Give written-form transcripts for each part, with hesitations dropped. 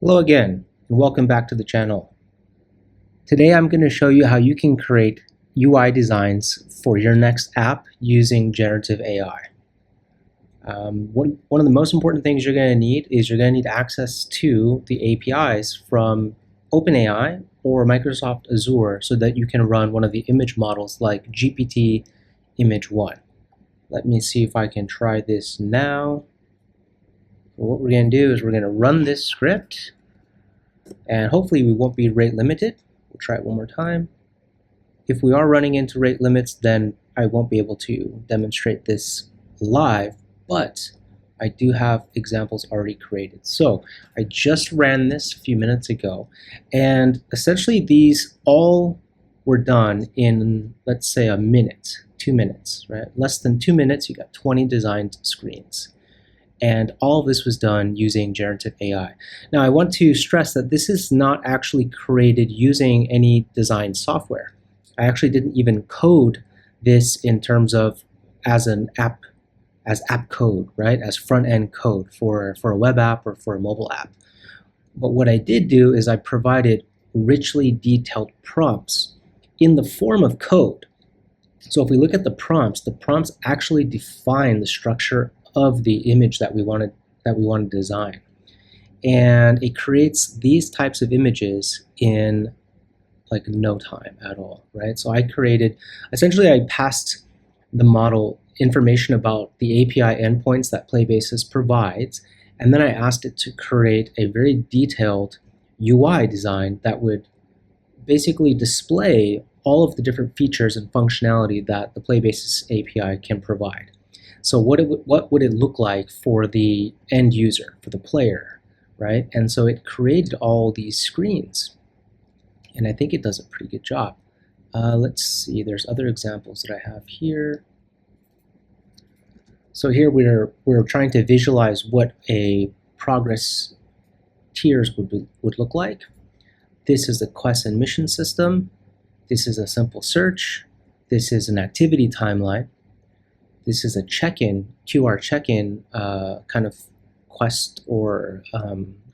Hello again, and welcome back to the channel. Today I'm going to show you how you can create UI designs for your next app using generative AI. One of the most important things you're going to need is you're going to need access to the APIs from OpenAI or Microsoft Azure so that you can run one of the image models like GPT Image 1. Let me see if I can try this now. What we're going to do is we're going to run this script, and hopefully we won't be rate limited. We'll try it one more time. If we are running into rate limits, then I won't be able to demonstrate this live, but I do have examples already created. So I just ran this a few minutes ago, and essentially these all were done in, let's say, a minute, 2 minutes, right? Less than 2 minutes, you got 20 designed screens. And all of this was done using generative AI. Now, I want to stress that this is not actually created using any design software. I actually didn't even code this in terms of as app code, right? As front-end code for a web app or for a mobile app. But what I did do is I provided richly detailed prompts in the form of code. So if we look at the prompts actually define the structure of the image that we want to design, and it creates these types of images in like no time at all, right? So I passed the model information about the API endpoints that Playbasis provides, and then I asked it to create a very detailed UI design that would basically display all of the different features and functionality that the Playbasis API can provide. So what would it look like for the end user, for the player, right? And so it created all these screens, and I think it does a pretty good job. Let's see, there's other examples that I have here. So here we're trying to visualize what a progress tiers would look like. This is the quest and mission system. This is a simple search. This is an activity timeline. This is a check-in, QR check-in kind of quest or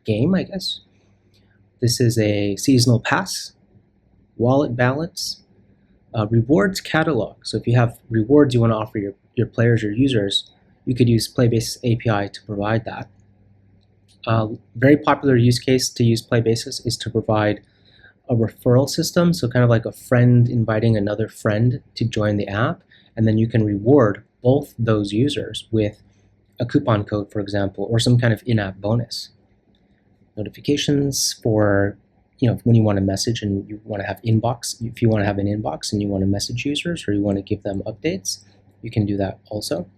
game, I guess. This is a seasonal pass, wallet balance, rewards catalog. So if you have rewards you want to offer your players, your users, you could use Playbasis API to provide that. Very popular use case to use Playbasis is to provide a referral system, so kind of like a friend inviting another friend to join the app, and then you can reward both those users with a coupon code, for example, or some kind of in-app bonus. Notifications for, when you want to message and you want to have inbox, if you want to have an inbox and you want to message users or you want to give them updates, you can do that also.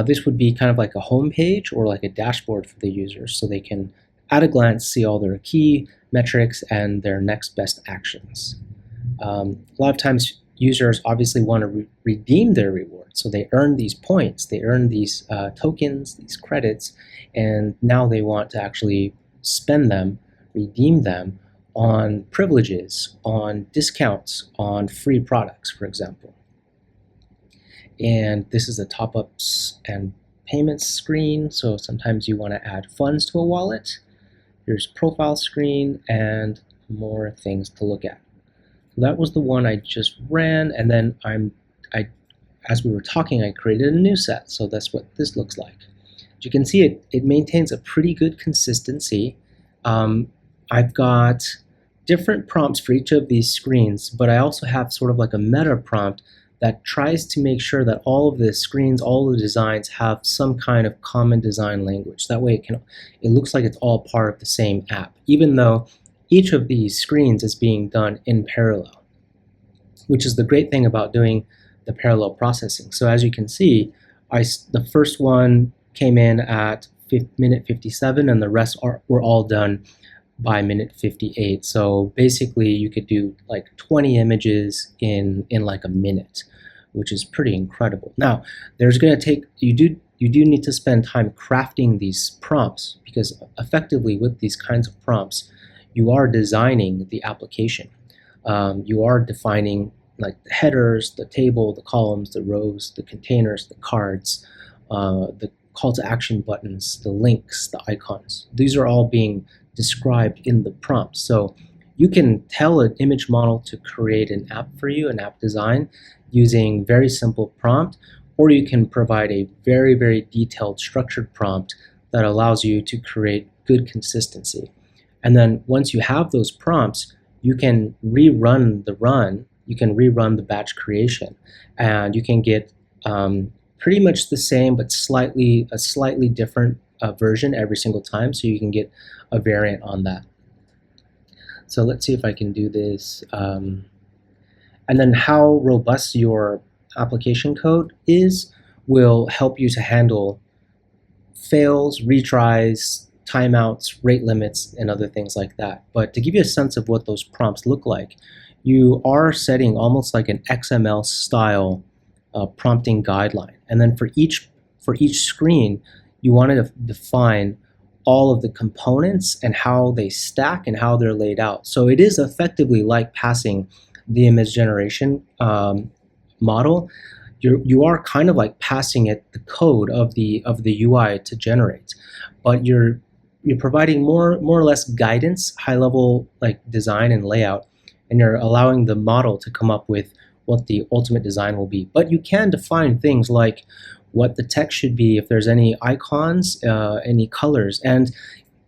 This would be kind of like a home page or like a dashboard for the users, so they can at a glance see all their key metrics and their next best actions. A lot of times users obviously want to redeem their rewards, so they earn these points, they earn these tokens, these credits, and now they want to actually spend them, redeem them on privileges, on discounts, on free products, for example. And this is the top-ups and payments screen, so sometimes you want to add funds to a wallet. Here's profile screen and more things to look at. That was the one I just ran, and then as we were talking, I created a new set, so that's what this looks like. As you can see, it maintains a pretty good consistency. I've got different prompts for each of these screens, but I also have sort of like a meta prompt that tries to make sure that all of the screens, all the designs have some kind of common design language. That way it looks like it's all part of the same app, even though each of these screens is being done in parallel, which is the great thing about doing the parallel processing. So as you can see, the first one came in at minute 57, and the rest were all done by minute 58. So basically you could do like 20 images in like a minute, which is pretty incredible. Now, there's going to take, you do need to spend time crafting these prompts, because effectively with these kinds of prompts, you are designing the application. You are defining like the headers, the table, the columns, the rows, the containers, the cards, the call to action buttons, the links, the icons. These are all being described in the prompt. So you can tell an image model to create an app for you, an app design, using very simple prompt, or you can provide a very, very detailed structured prompt that allows you to create good consistency. And then once you have those prompts, you can rerun the batch creation, and you can get pretty much the same but a slightly different version every single time, so you can get a variant on that. So let's see if I can do this. And then how robust your application code is will help you to handle fails, retries, timeouts, rate limits, and other things like that. But to give you a sense of what those prompts look like, you are setting almost like an XML style prompting guideline. And then for each screen, you want to define all of the components and how they stack and how they're laid out. So it is effectively like passing the image generation model. You are kind of like passing it the code of the UI to generate, but you're providing more or less guidance, high level like design and layout, and you're allowing the model to come up with what the ultimate design will be. But you can define things like what the text should be, if there's any icons, any colors. And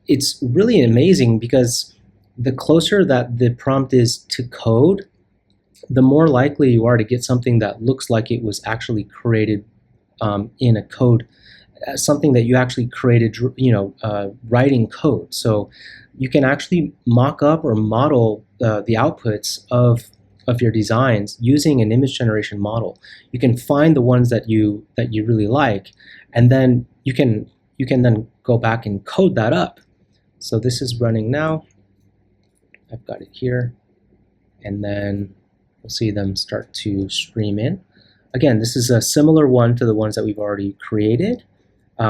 it's really amazing because the closer that the prompt is to code, the more likely you are to get something that looks like it was actually created in a code, something that you actually created, writing code. So you can actually mock up or model the outputs of your designs using an image generation model. You can find the ones that you really like, and then you can then go back and code that up. So this is running now. I've got it here, and then we'll see them start to stream in. Again, this is a similar one to the ones that we've already created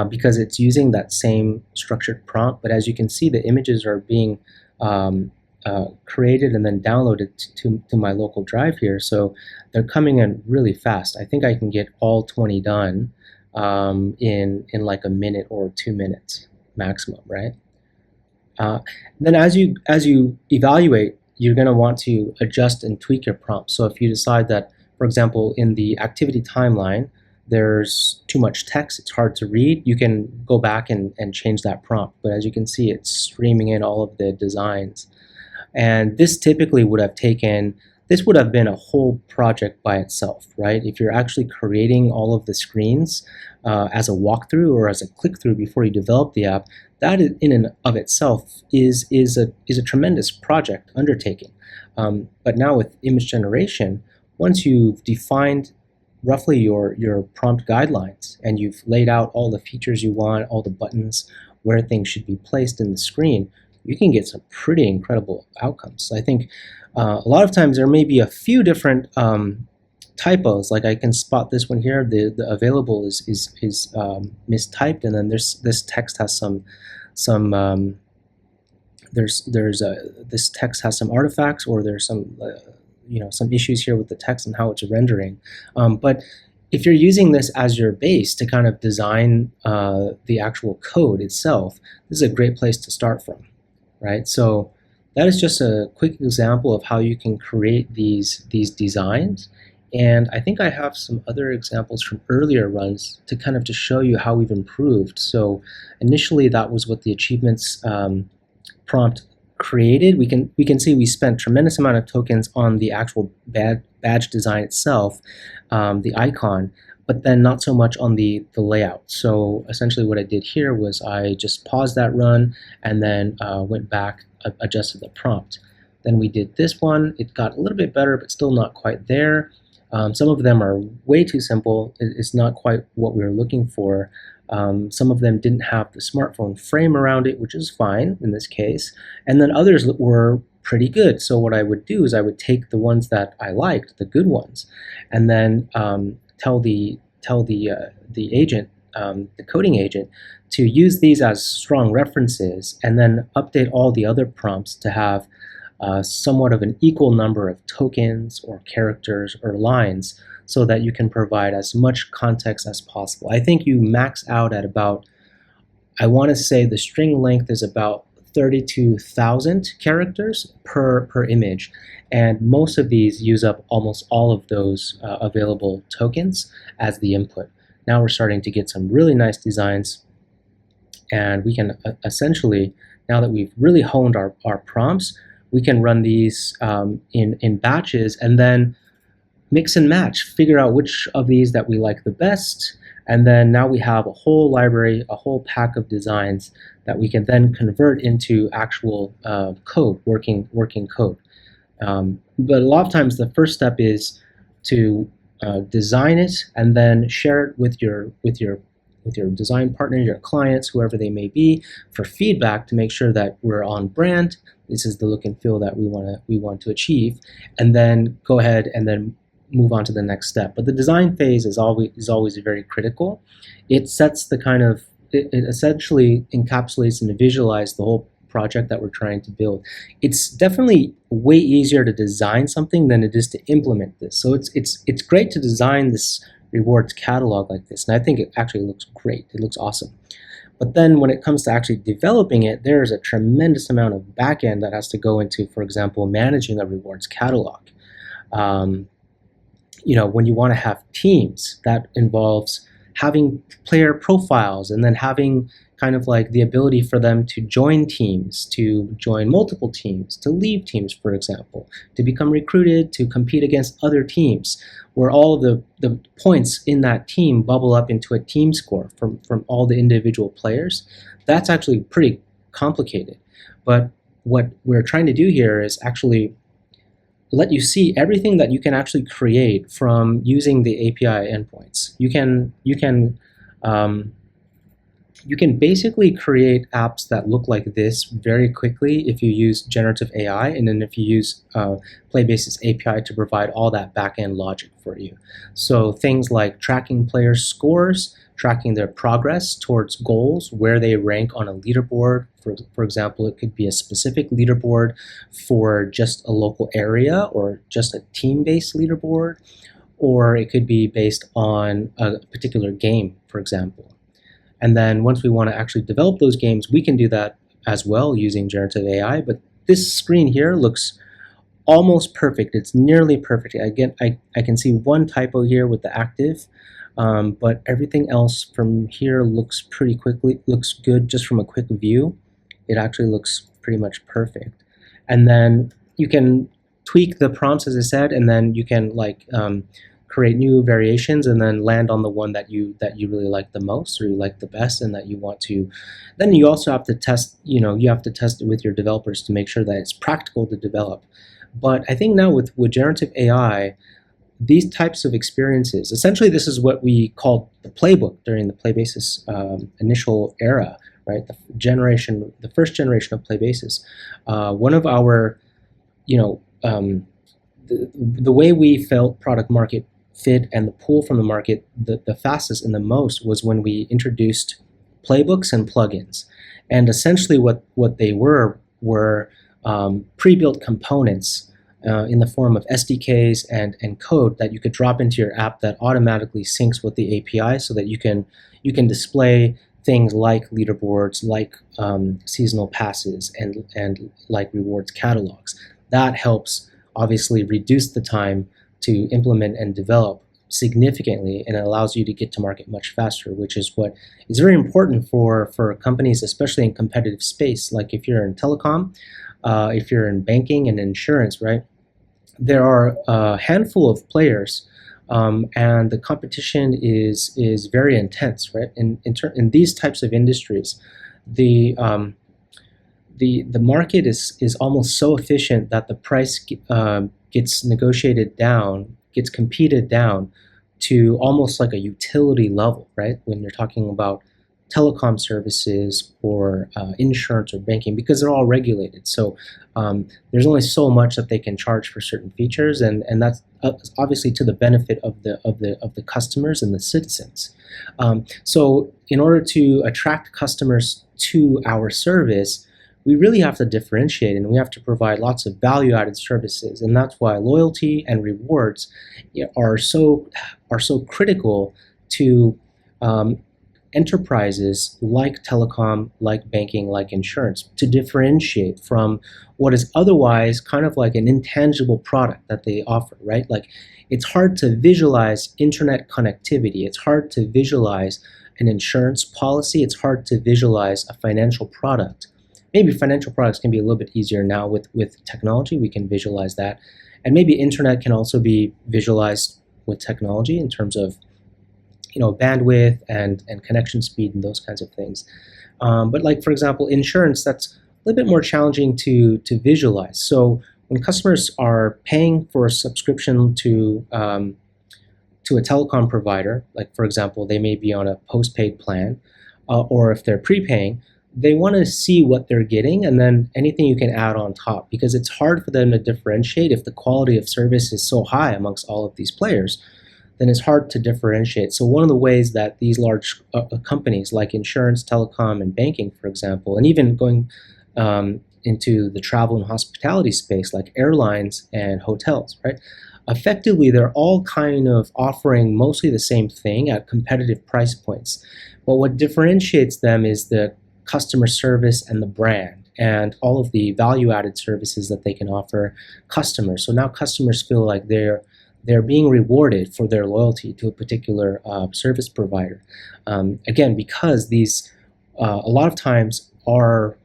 because it's using that same structured prompt, but as you can see, the images are being created and then downloaded to my local drive here, so they're coming in really fast. I think I can get all 20 done in like a minute or 2 minutes maximum, right? Then as you evaluate, you're going to want to adjust and tweak your prompt. So if you decide that, for example, in the activity timeline, there's too much text, it's hard to read, you can go back and change that prompt. But as you can see, it's streaming in all of the designs. And this typically would have been a whole project by itself, right? If you're actually creating all of the screens as a walkthrough or as a click-through before you develop the app, that in and of itself is a tremendous project undertaking. But now with image generation, once you've defined roughly your prompt guidelines and you've laid out all the features you want, all the buttons, where things should be placed in the screen, you can get some pretty incredible outcomes. I think a lot of times there may be a few different typos. Like I can spot this one here. The available is mistyped, and then this text has this text has some artifacts, or there's some some issues here with the text and how it's rendering. But if you're using this as your base to kind of design the actual code itself, this is a great place to start from, right? So that is just a quick example of how you can create these designs. And I think I have some other examples from earlier runs to kind of to show you how we've improved. So initially that was what the achievements prompt created. We can see we spent tremendous amount of tokens on the actual badge design itself, the icon, but then not so much on the layout. So essentially what I did here was I just paused that run and then went back, adjusted the prompt. Then we did this one. It got a little bit better, but still not quite there. Some of them are way too simple. It's not quite what we were looking for. Some of them didn't have the smartphone frame around it, which is fine in this case. And then others were pretty good. So what I would do is I would take the ones that I liked, the good ones, and then tell the agent, the coding agent, to use these as strong references, and then update all the other prompts to have somewhat of an equal number of tokens or characters or lines so that you can provide as much context as possible. I think you max out at about, I want to say the string length is about 32,000 characters per image, and most of these use up almost all of those available tokens as the input. Now we're starting to get some really nice designs, and we can essentially, now that we've really honed our prompts, we can run these in batches and then mix and match, figure out which of these that we like the best, and then now we have a whole library, a whole pack of designs that we can then convert into actual code, working code. But a lot of times the first step is to design it and then share it with your design partner, your clients, whoever they may be, for feedback to make sure that we're on brand. This is the look and feel that we want to achieve, and then go ahead and then move on to the next step. But the design phase is always very critical. It sets the kind of, it essentially encapsulates and visualizes the whole project that we're trying to build. It's definitely way easier to design something than it is to implement this. So it's great to design this rewards catalog like this, and I think it actually looks great. It looks awesome. But then when it comes to actually developing it, there's a tremendous amount of backend that has to go into, for example, managing a rewards catalog. When you want to have teams, that involves having player profiles and then having kind of like the ability for them to join teams, to join multiple teams, to leave teams, for example, to become recruited, to compete against other teams, where all of the points in that team bubble up into a team score from all the individual players. That's actually pretty complicated. But what we're trying to do here is actually let you see everything that you can actually create from using the API endpoints. You can basically create apps that look like this very quickly if you use generative AI, and then if you use Playbasis API to provide all that backend logic for you. So things like tracking players' scores, tracking their progress towards goals, where they rank on a leaderboard. For example, it could be a specific leaderboard for just a local area or just a team-based leaderboard, or it could be based on a particular game, for example. And then once we want to actually develop those games, we can do that as well using generative AI. But this screen here looks almost perfect. It's nearly perfect. Again, I can see one typo here with the active, but everything else from here looks looks good just from a quick view. It actually looks pretty much perfect. And then you can tweak the prompts, as I said, and then you can create new variations and then land on the one that you really like the most, or you like the best, and that you want to. Then you also have to test, you have to test it with your developers to make sure that it's practical to develop. But I think now with generative AI, these types of experiences, essentially this is what we called the playbook during the Playbasis initial era, right? The first generation of Playbasis. One of our, the way we felt product market fit and the pull from the market the fastest and the most was when we introduced playbooks and plugins. And essentially what they were pre-built components in the form of SDKs and code that you could drop into your app that automatically syncs with the API, so that you can display things like leaderboards, like seasonal passes, and like rewards catalogs. That helps obviously reduce the time to implement and develop significantly, and it allows you to get to market much faster, which is what is very important for companies, especially in competitive space. Like if you're in telecom, if you're in banking and insurance, right? There are a handful of players, and the competition is very intense, right? In these types of industries, the market is almost so efficient that the price gets negotiated down, gets competed down to almost like a utility level, right? When you're talking about telecom services or insurance or banking, because they're all regulated. So there's only so much that they can charge for certain features, and that's obviously to the benefit of the customers and the citizens. So in order to attract customers to our service, we really have to differentiate, and we have to provide lots of value-added services, and that's why loyalty and rewards are so critical to enterprises like telecom, like banking, like insurance, to differentiate from what is otherwise kind of like an intangible product that they offer, right? Like, it's hard to visualize internet connectivity. It's hard to visualize an insurance policy. It's hard to visualize a financial product. Maybe financial products can be a little bit easier now with technology. We can visualize that. And maybe internet can also be visualized with technology in terms of bandwidth and connection speed and those kinds of things. But like, for example, insurance, that's a little bit more challenging to visualize. So when customers are paying for a subscription to a telecom provider, like for example, they may be on a postpaid plan, or if they're prepaying, they want to see what they're getting and then anything you can add on top, because it's hard for them to differentiate if the quality of service is so high amongst all of these players. Then it's hard to differentiate. So one of the ways that these large companies like insurance, telecom, and banking, for example, and even going into the travel and hospitality space like airlines and hotels, right? Effectively, they're all kind of offering mostly the same thing at competitive price points. But what differentiates them is the customer service and the brand and all of the value-added services that they can offer customers. So now customers feel like they're being rewarded for their loyalty to a particular service provider. Again, because these a lot of times are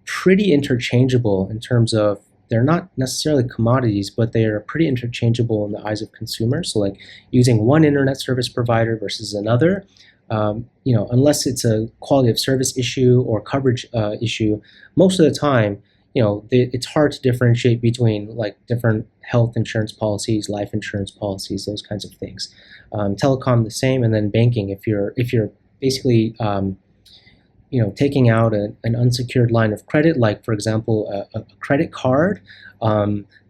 pretty interchangeable in terms of they're not necessarily commodities, but they are pretty interchangeable in the eyes of consumers. So like using one internet service provider versus another, unless it's a quality of service issue or coverage issue, most of the time, it's hard to differentiate between like different health insurance policies, life insurance policies, those kinds of things. Telecom the same, and then banking. If you're basically taking out an unsecured line of credit, like for example a credit card,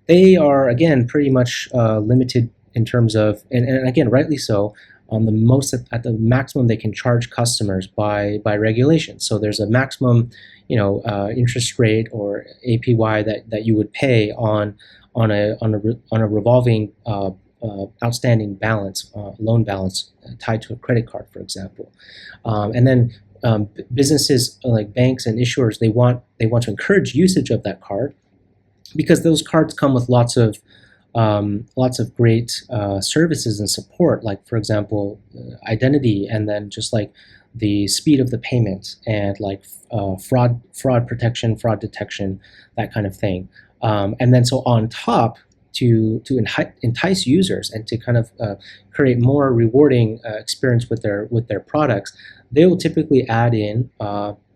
they are again pretty much limited in terms of, and again rightly so, on the most at the maximum they can charge customers by regulation. So there's a maximum interest rate or APY that you would pay on a revolving outstanding balance, loan balance tied to a credit card, for example. And then businesses like banks and issuers, they want to encourage usage of that card, because those cards come with lots of great services and support, like for example identity, and then just like the speed of the payment, and like fraud protection, fraud detection, that kind of thing. And then so on top, to entice users and to kind of create more rewarding experience with their products, they will typically add in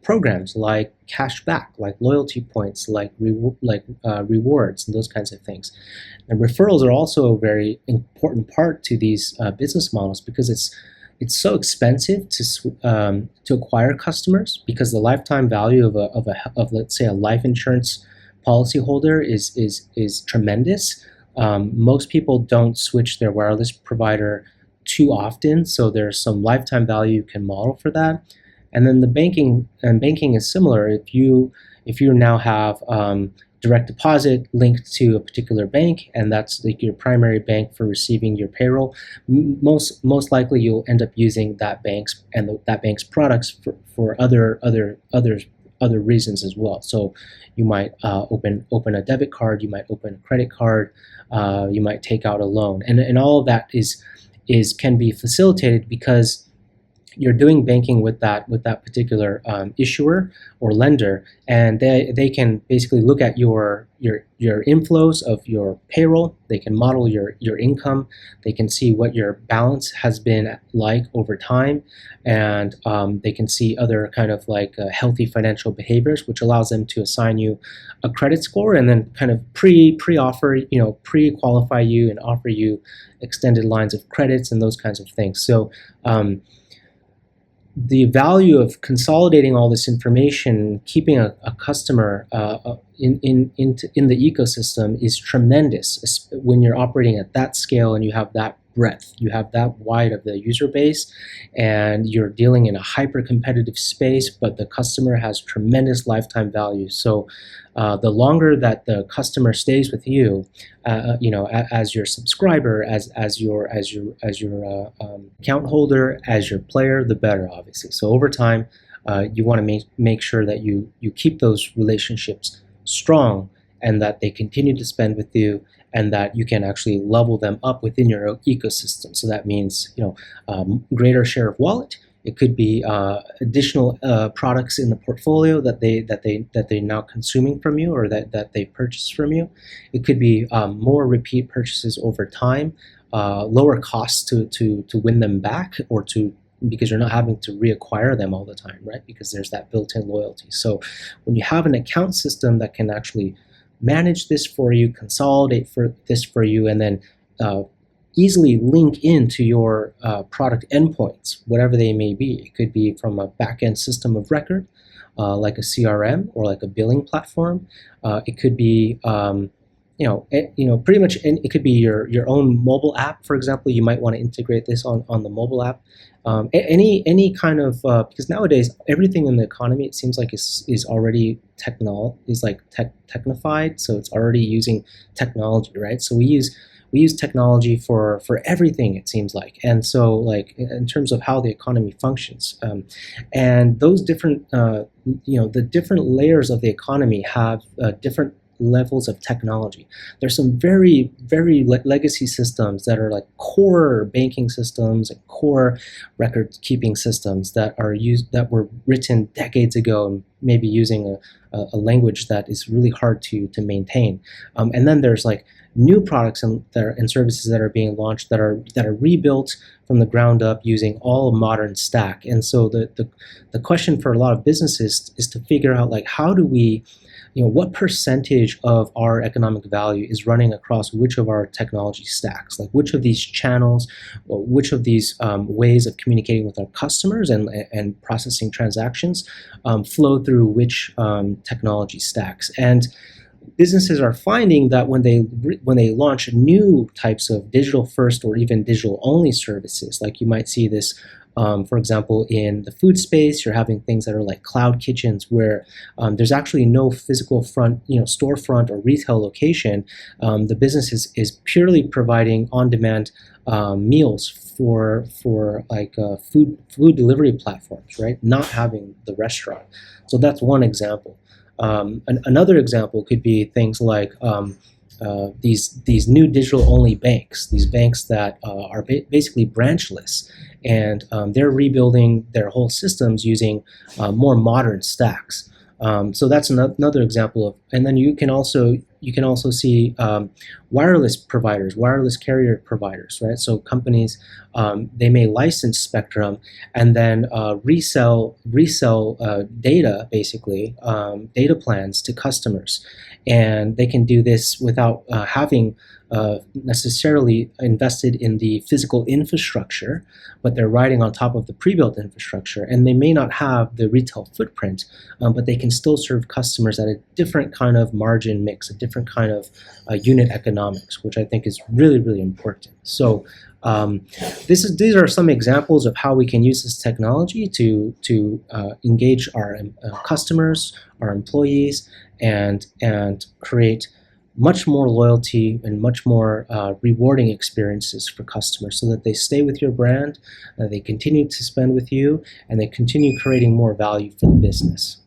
programs like cashback, like loyalty points, like rewards, and those kinds of things. And referrals are also a very important part to these business models, because it's so expensive to acquire customers, because the lifetime value of let's say a life insurance policyholder is tremendous. Most people don't switch their wireless provider too often, so there's some lifetime value you can model for that. And then the banking is similar. If you now have direct deposit linked to a particular bank, and that's like your primary bank for receiving your payroll, most likely you'll end up using that bank's that bank's products for other reasons as well. So you might open a debit card, you might open a credit card, you might take out a loan, and all of that can be facilitated because you're doing banking with that particular issuer or lender, and they can basically look at your inflows of your payroll. They can model your income. They can see what your balance has been like over time, and they can see other kind of like healthy financial behaviors, which allows them to assign you a credit score, and then kind of pre-offer, pre-qualify you and offer you extended lines of credits and those kinds of things. So the value of consolidating all this information, keeping a customer in the ecosystem is tremendous when you're operating at that scale and you have that breadth, you have that wide of the user base, and you're dealing in a hyper competitive space, but the customer has tremendous lifetime value. So the longer that the customer stays with you, as your subscriber, as your account holder, as your player, the better, obviously. So over time, you want to make sure that you keep those relationships strong, and that they continue to spend with you, and that you can actually level them up within your ecosystem. So that means greater share of wallet. It could be additional products in the portfolio that they're now consuming from you, or that they purchased from you. It could be more repeat purchases over time, lower costs to win them back, or because you're not having to reacquire them all the time, right? Because there's that built-in loyalty. So when you have an account system that can actually manage this for you, consolidate this for you, and then easily link into your product endpoints, whatever they may be. It could be from a back-end system of record, like a CRM or like a billing platform. It could be pretty much, it could be your own mobile app, for example. You might want to integrate this on the mobile app. Any kind of because nowadays everything in the economy, it seems like is already technified, so it's already using technology, right? So we use technology for everything, it seems like. And so, like, in terms of how the economy functions, and those different the different layers of the economy have different levels of technology. There's some very, very legacy systems that are like core banking systems and core record keeping systems that were written decades ago, maybe using a language that is really hard to maintain. And then there's like new products and services that are being launched that are rebuilt from the ground up using all modern stack. And so the question for a lot of businesses is to figure out, like, how do we, what percentage of our economic value is running across which of our technology stacks? Like, which of these channels, or which of these ways of communicating with our customers and processing transactions flow through which technology stacks? And businesses are finding that when they launch new types of digital first or even digital only services, like you might see this, for example, in the food space, you're having things that are like cloud kitchens, where there's actually no physical storefront or retail location. The business is purely providing on-demand meals for like food delivery platforms, right? Not having the restaurant. So that's one example. Another example could be things like these new digital-only banks, these banks that are basically branchless, and they're rebuilding their whole systems using more modern stacks. So that's another example of, and then you can also see wireless providers, wireless carrier providers, right? So companies, they may license spectrum and then resell data, basically data plans to customers, and they can do this without having necessarily invested in the physical infrastructure, but they're riding on top of the pre-built infrastructure, and they may not have the retail footprint, but they can still serve customers at a different kind of margin mix, a different kind of unit economics, which I think is really, really important. So these are some examples of how we can use this technology to engage our customers, our employees, and create much more loyalty and much more rewarding experiences for customers, so that they stay with your brand, they continue to spend with you, and they continue creating more value for the business.